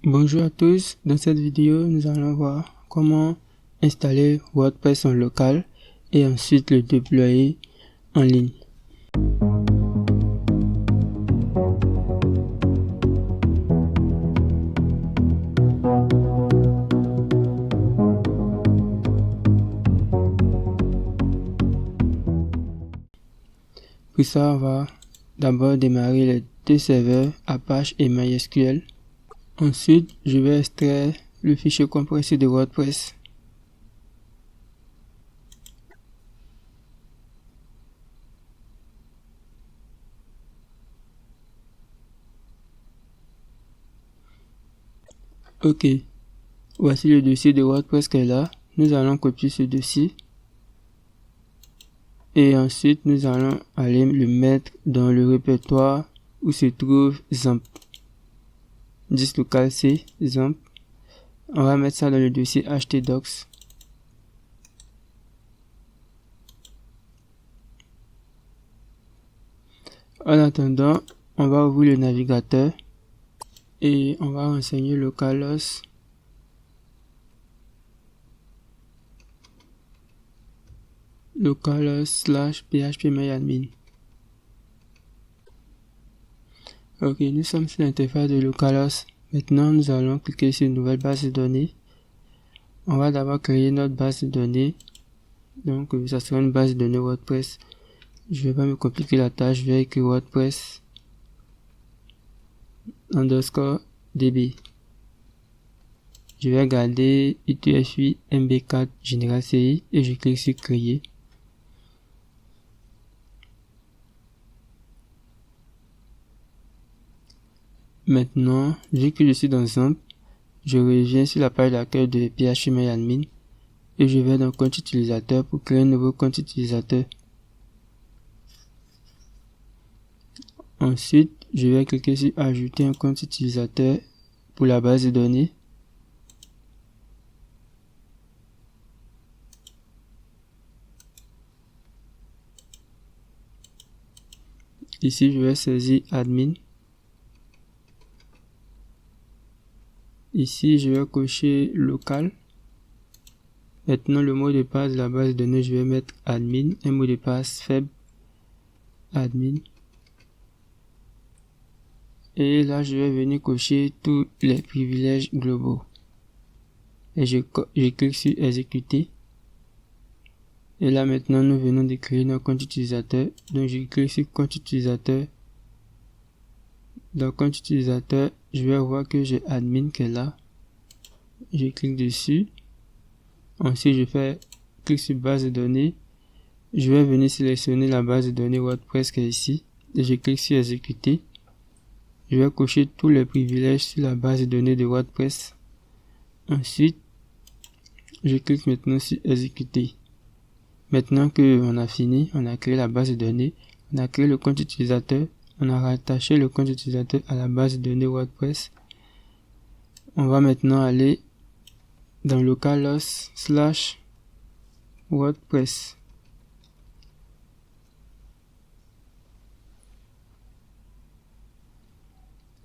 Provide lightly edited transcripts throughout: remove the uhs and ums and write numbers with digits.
Bonjour à tous, dans cette vidéo nous allons voir comment installer WordPress en local et ensuite le déployer en ligne. Pour ça, on va d'abord démarrer les deux serveurs Apache et MySQL. Ensuite, je vais extraire le fichier compressé de WordPress. Ok, voici le dossier de WordPress qui est là. Nous allons copier ce dossier. Et ensuite, nous allons aller le mettre dans le répertoire où se trouve XAMPP. Disque local C, XAMPP. On va mettre ça dans le dossier htdocs. En attendant, on va ouvrir le navigateur et on va renseigner localhost /phpMyAdmin. Ok, nous sommes sur l'interface de localhost. Maintenant, nous allons cliquer sur une nouvelle base de données. On va d'abord créer notre base de données. Donc, ça sera une base de données WordPress. Je vais pas me compliquer la tâche. Je vais écrire WordPress _db. Je vais garder UTF-8 MB4 General CI et je clique sur créer. Maintenant, vu que je suis dans XAMPP, je reviens sur la page d'accueil de phpMyAdmin et je vais dans compte utilisateur pour créer un nouveau compte utilisateur. Ensuite, je vais cliquer sur ajouter un compte utilisateur pour la base de données. Ici, je vais saisir admin. Ici, je vais cocher local. Maintenant, le mot de passe de la base de données, je vais mettre admin, un mot de passe faible, admin. Et là, je vais venir cocher tous les privilèges globaux. Et je clique sur exécuter. Et là, maintenant, nous venons de créer notre compte utilisateur. Donc, je clique sur compte utilisateur. Dans compte utilisateur, je vais voir que j'ai admin qui est là. Je clique dessus. Ensuite, je fais clic sur base de données. Je vais venir sélectionner la base de données WordPress qui est ici. Et je clique sur exécuter. Je vais cocher tous les privilèges sur la base de données de WordPress. Ensuite, je clique maintenant sur exécuter. Maintenant que on a fini, on a créé la base de données, on a créé le compte utilisateur, on a rattaché le compte utilisateur à la base de données WordPress. On va maintenant aller dans localhost /WordPress.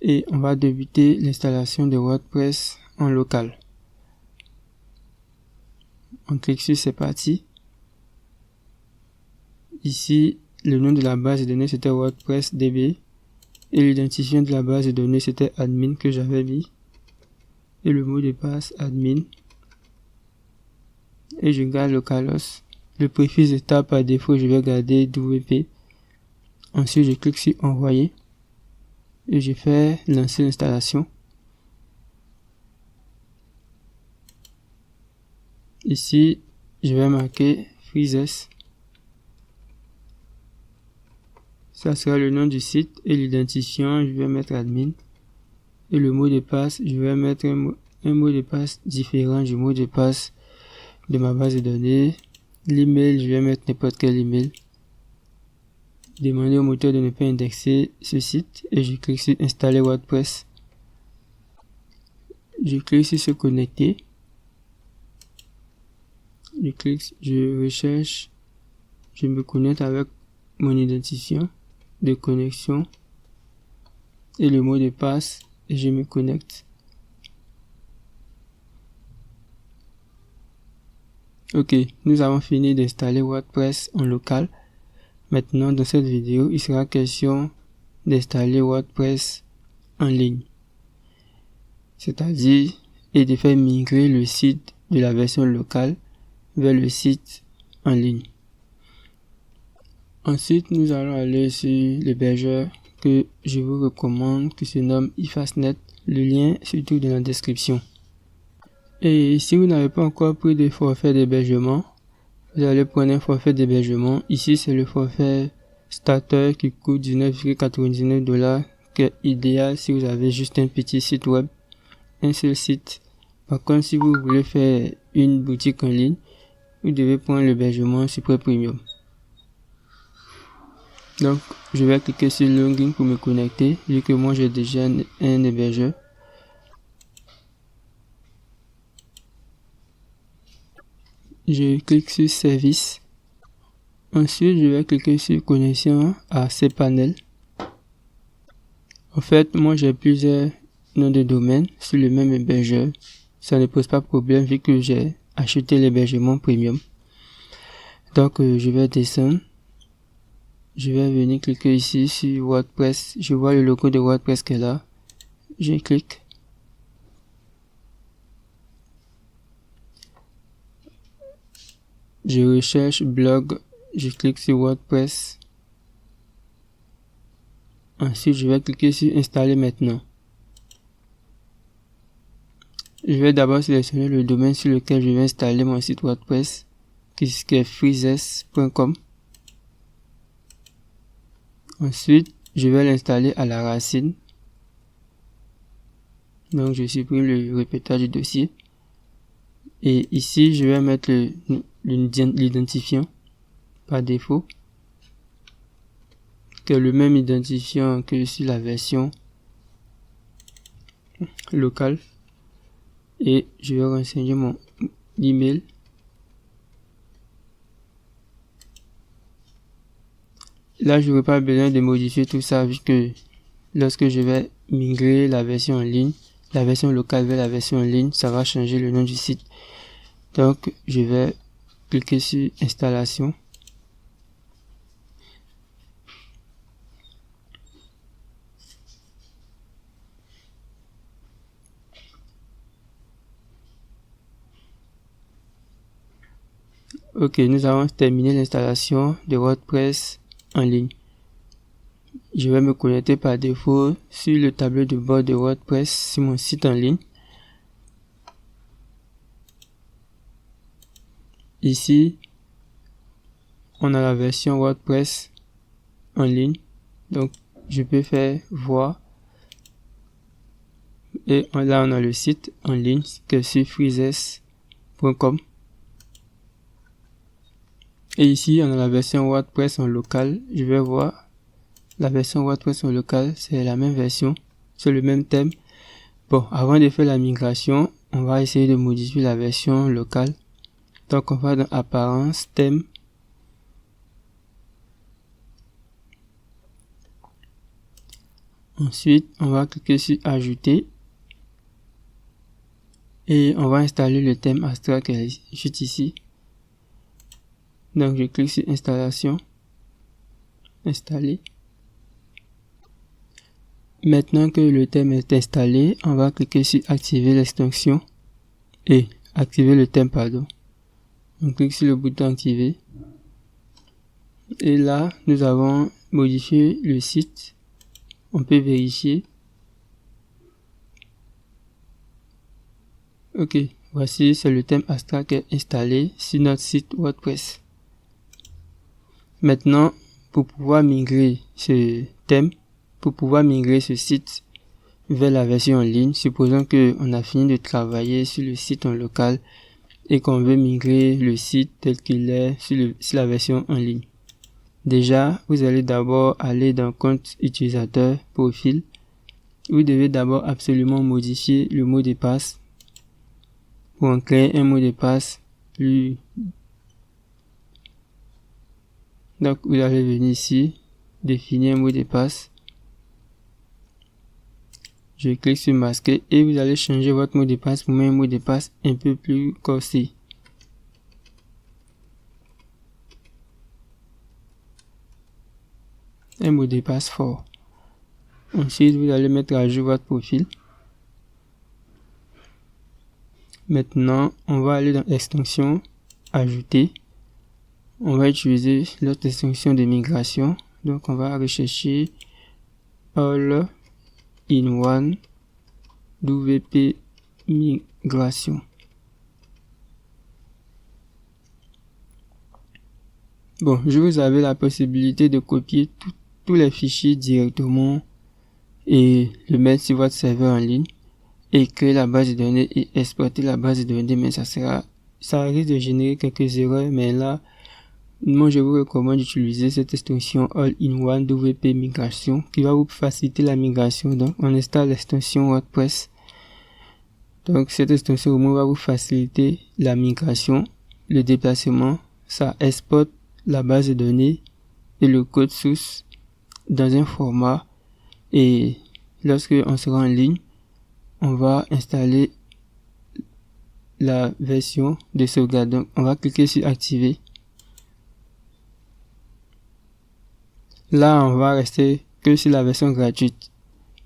Et on va débuter l'installation de WordPress en local. On clique sur c'est parti. Ici, le nom de la base de données c'était WordPress DB et l'identifiant de la base de données c'était admin que j'avais mis et le mot de passe admin et je garde localhost. Le préfixe état par défaut je vais garder WP. Ensuite je clique sur envoyer et je fais lancer l'installation. Ici je vais marquer freezes. Ça sera le nom du site et l'identifiant, je vais mettre admin. Et le mot de passe, je vais mettre un mot de passe différent du mot de passe de ma base de données. L'email, je vais mettre n'importe quel email. Demander au moteur de ne pas indexer ce site et je clique sur installer WordPress. Je clique sur se connecter. Je recherche, je me connecte avec mon identifiant de connexion et le mot de passe et je me connecte. Ok, nous avons fini d'installer WordPress en local. Maintenant, dans cette vidéo, il sera question d'installer WordPress en ligne. C'est-à-dire, et de faire migrer le site de la version locale vers le site en ligne. Ensuite, nous allons aller sur l'hébergeur que je vous recommande, qui se nomme eFastNet. Le lien se trouve dans la description. Et si vous n'avez pas encore pris de forfait d'hébergement, vous allez prendre un forfait d'hébergement. Ici, c'est le forfait starter qui coûte $19,99, qui est idéal si vous avez juste un petit site web, un seul site. Par contre, si vous voulez faire une boutique en ligne, vous devez prendre l'hébergement Super Premium. Donc, je vais cliquer sur Login pour me connecter, vu que moi j'ai déjà un hébergeur. Je clique sur Service. Ensuite, je vais cliquer sur Connexion à cPanel. En fait, moi j'ai plusieurs noms de domaine sur le même hébergeur. Ça ne pose pas de problème vu que j'ai acheté l'hébergement Premium. Donc, je vais descendre. Je vais venir cliquer ici sur WordPress. Je vois le logo de WordPress qui est là. Je clique. Je recherche blog. Je clique sur WordPress. Ensuite, je vais cliquer sur Installer maintenant. Je vais d'abord sélectionner le domaine sur lequel je vais installer mon site WordPress, qui est freezes.com. Ensuite, je vais l'installer à la racine. Donc, je supprime le répétage du dossier. Et ici, je vais mettre l'identifiant par défaut, qui est le même identifiant que sur la version locale. Et je vais renseigner mon email. Là, je n'aurai pas besoin de modifier tout ça vu que lorsque je vais migrer la version en ligne, la version locale vers la version en ligne, ça va changer le nom du site. Donc, je vais cliquer sur Installation. Ok, nous avons terminé l'installation de WordPress en ligne. Je vais me connecter par défaut sur le tableau de bord de WordPress sur mon site en ligne. Ici, on a la version WordPress en ligne. Donc, je peux faire voir. Et là, on a le site en ligne que sur freezes.com. Et ici, on a la version WordPress en local. Je vais voir la version WordPress en local. C'est la même version. C'est le même thème. Bon, avant de faire la migration, on va essayer de modifier la version locale. Donc, on va dans Apparence, Thème. Ensuite, on va cliquer sur Ajouter. Et on va installer le thème Astra qui est juste ici. Donc, je clique sur Installation. Installer. Maintenant que le thème est installé, on va cliquer sur Activer l'extension. Et activer le thème, pardon. On clique sur le bouton Activer. Et là, nous avons modifié le site. On peut vérifier. Ok, voici, c'est le thème Astra qui est installé sur notre site WordPress. Maintenant, pour pouvoir migrer ce thème, pour pouvoir migrer ce site vers la version en ligne, supposons qu'on a fini de travailler sur le site en local et qu'on veut migrer le site tel qu'il est sur la version en ligne. Déjà, vous allez d'abord aller dans compte utilisateur, profil. Vous devez d'abord absolument modifier le mot de passe pour en créer un mot de passe plus. Donc, vous allez venir ici, définir un mot de passe. Je clique sur masquer et vous allez changer votre mot de passe pour un mot de passe un peu plus corsé. un mot de passe fort. Ensuite, vous allez mettre à jour votre profil. Maintenant, on va aller dans extension, ajouter. On va utiliser l'autre extension de migration. Donc, on va rechercher All-in-One WP Migration. Bon, je vous avais la possibilité de copier tous les fichiers directement et le mettre sur votre serveur en ligne et créer la base de données et exporter la base de données, mais ça risque de générer quelques erreurs, mais là, moi je vous recommande d'utiliser cette extension All-in-One WP Migration qui va vous faciliter la migration. Donc, on installe l'extension WordPress. Donc, cette extension au moins va vous faciliter la migration, le déplacement. Ça exporte la base de données et le code source dans un format, et lorsque on sera en ligne, on va installer la version de sauvegarde. Donc, on va cliquer sur activer. Là, on va rester que sur la version gratuite.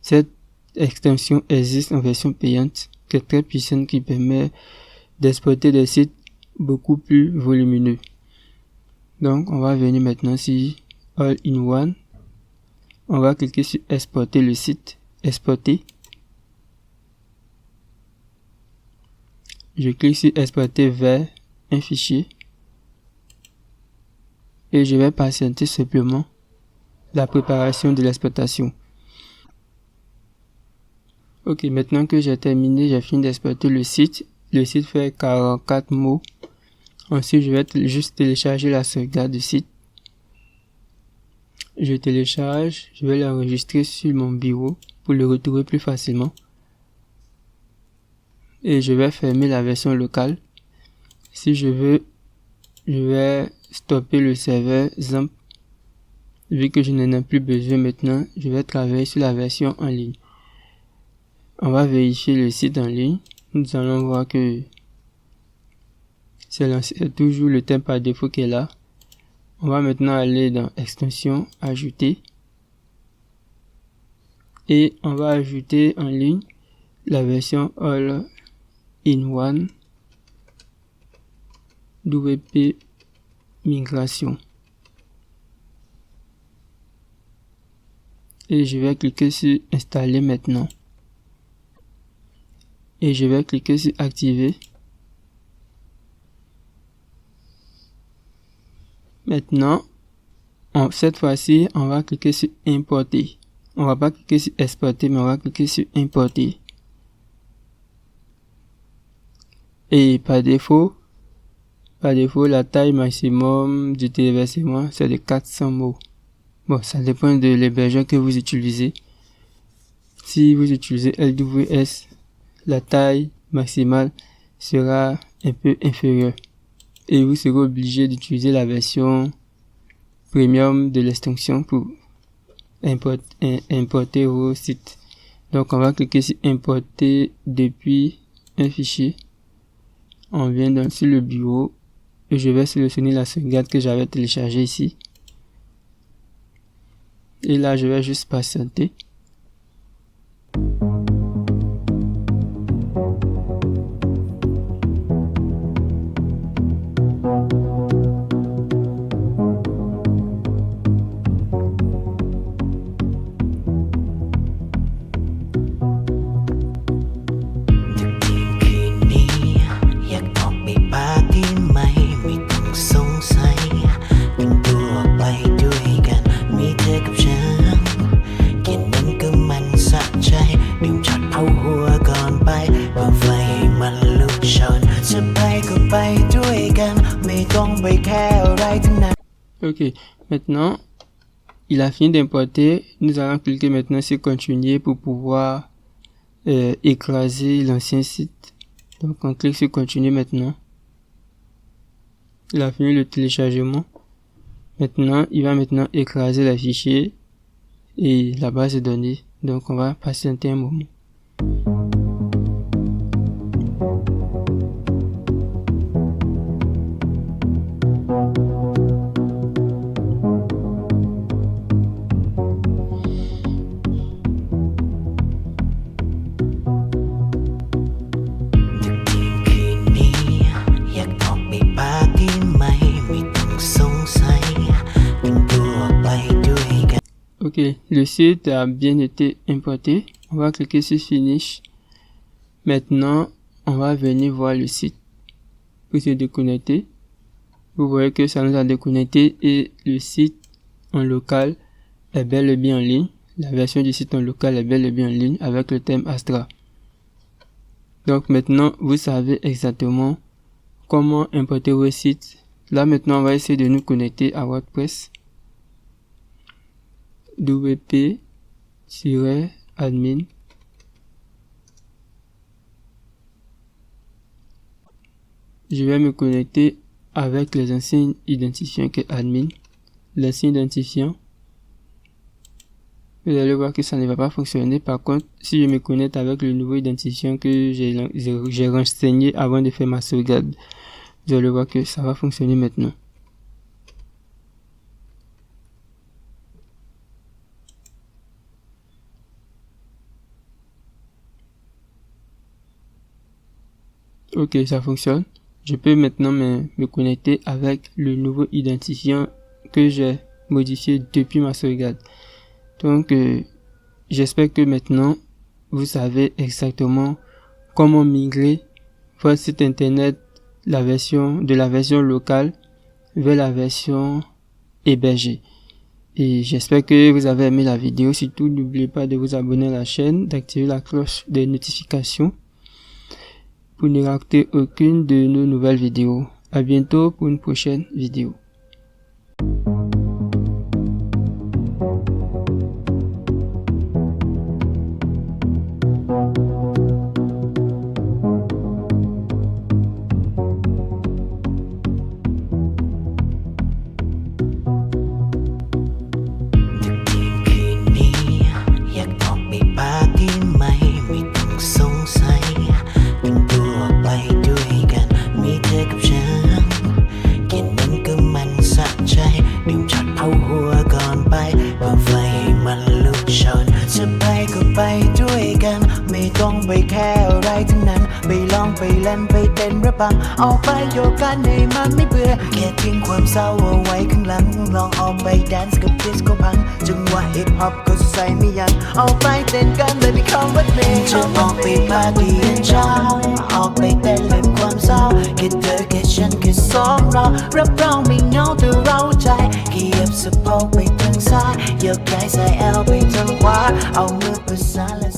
Cette extension existe en version payante, qui est très puissante, qui permet d'exporter des sites beaucoup plus volumineux. Donc, on va venir maintenant sur All-in-One. On va cliquer sur exporter le site, exporter. Je clique sur exporter vers un fichier. Et je vais patienter simplement la préparation de l'exportation. Ok, maintenant que j'ai terminé, j'ai fini d'exporter le site. Le site fait 44 mots. Ensuite, je vais juste télécharger la sauvegarde du site. Je télécharge, je vais l'enregistrer sur mon bureau pour le retrouver plus facilement. Et je vais fermer la version locale. Si je veux, je vais stopper le serveur XAMPP. Vu que je n'en ai plus besoin maintenant, je vais travailler sur la version en ligne. On va vérifier le site en ligne. Nous allons voir que c'est toujours le thème par défaut qui est là. On va maintenant aller dans extension, ajouter. Et on va ajouter en ligne la version All-in-One WP Migration. Et je vais cliquer sur installer maintenant. Et je vais cliquer sur activer. Maintenant, cette fois-ci, on va cliquer sur importer. On va pas cliquer sur exporter, mais on va cliquer sur importer. Et par défaut, la taille maximum du téléversement, c'est de 400 mots. Bon, ça dépend de l'hébergeur que vous utilisez. Si vous utilisez LWS, la taille maximale sera un peu inférieure. Et vous serez obligé d'utiliser la version premium de l'extension pour importer vos sites. Donc, on va cliquer sur importer depuis un fichier. On vient donc sur le bureau et je vais sélectionner la sauvegarde que j'avais téléchargée ici. Et là, je vais juste patienter. Ok, maintenant, il a fini d'importer. Nous allons cliquer maintenant sur continuer pour pouvoir écraser l'ancien site. Donc, on clique sur continuer maintenant. Il a fini le téléchargement. Maintenant, il va maintenant écraser les fichiers et la base de données. Donc, on va patienter un moment. Ok, le site a bien été importé. On va cliquer sur Finish. Maintenant, on va venir voir le site pour se déconnecter. Vous voyez que ça nous a déconnecté et le site en local est bel et bien en ligne. La version du site en local est bel et bien en ligne avec le thème Astra. Donc maintenant, vous savez exactement comment importer vos sites. Là maintenant, on va essayer de nous connecter à WordPress. wp-admin. Je vais me connecter avec les anciens identifiants que admin. L'ancien identifiant. Vous allez voir que ça ne va pas fonctionner. Par contre, si je me connecte avec le nouveau identifiant que j'ai renseigné avant de faire ma sauvegarde, vous allez voir que ça va fonctionner maintenant. Ok, ça fonctionne. Je peux maintenant me connecter avec le nouveau identifiant que j'ai modifié depuis ma sauvegarde. Donc, j'espère que maintenant, vous savez exactement comment migrer votre site internet de la version locale vers la version hébergée. Et j'espère que vous avez aimé la vidéo. Surtout, n'oubliez pas de vous abonner à la chaîne, d'activer la cloche des notifications pour ne rater aucune de nos nouvelles vidéos. À bientôt pour une prochaine vidéo.ไม่ต้องไปแค่อะไรทั้งนั้นไปลองไปเล่นไปเต้นระบำเอาไปโยกกันให้มันไม่เบื่อแค่ทิ้งความเศร้าเอาไว้ข้างหลังลองออกไปแดนซ์กับดิสโก้พังจังหวะฮิปฮอปก็ใส่ไม่ยั้งเอาไปเต้นกันเลยไม่เข้าวัดเมย์จะออกไปปาร์ตี้ยันเช้าออกไปเต้นลืมความเศร้าแค่เธอแค่ฉันแค่สองเรารับรองไม่เหงาแต่เราใจขยับสะโพกไปทางซ้ายยกไหล่ใส่แอลไปทางขวาเอามือประสานและ